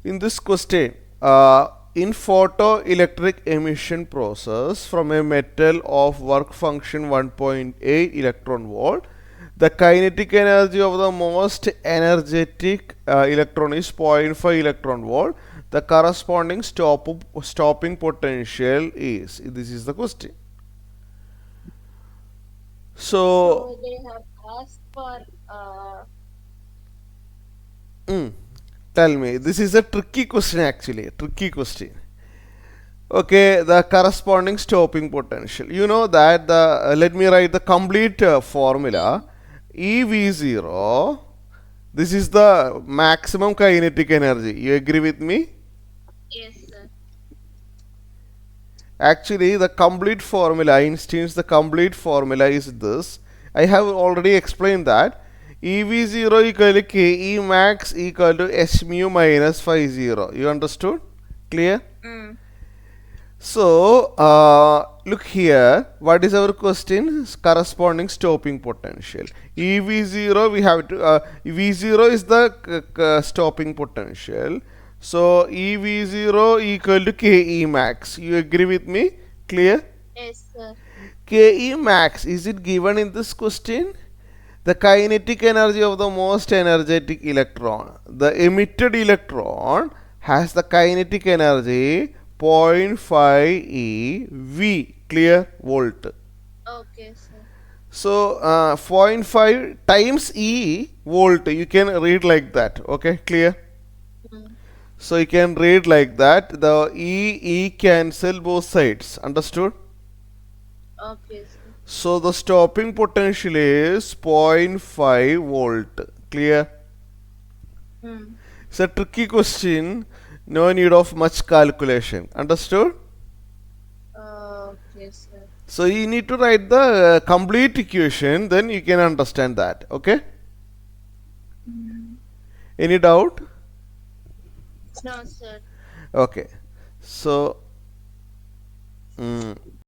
In this question, in photoelectric emission process from a metal of work function 1.8 electron volt, the kinetic energy of the most energetic electron is zero point 0.5 electron volt. The corresponding stopping potential is. This is the question. So, So they have asked for mm, tell me, this is a tricky question actually. Tricky question. Okay, the corresponding stopping potential. You know that the let me write the complete formula. EV0. This is the maximum kinetic energy. You agree with me? yes, sir. Actually, the complete formula, Einstein's the complete formula is this. I have already explained that. EV0 equal to KE max equal to S mu minus phi 0. You understood? Clear? Mm. So, look here. What is our question? Corresponding stopping potential. EV0, we have to. V0 is the stopping potential. So, EV0 equal to KE max. You agree with me? Clear? Yes, sir. KE max, is it given in this question? The kinetic energy of the most energetic electron. The emitted electron has the kinetic energy zero point 0.5 eV, clear, volt. Okay, sir. So zero point 0.5 times E volt, you can read like that. Okay, clear. Mm. So you can read like that. The E cancel both sides. Understood? Okay, sir. So the stopping potential is zero point 0.5 volt. Clear? Mm. It's a tricky question. No need of much calculation. Understood? Okay, sir. So you need to write the complete equation, then you can understand that. Okay? Mm. Any doubt? No, sir. Okay. So, mm,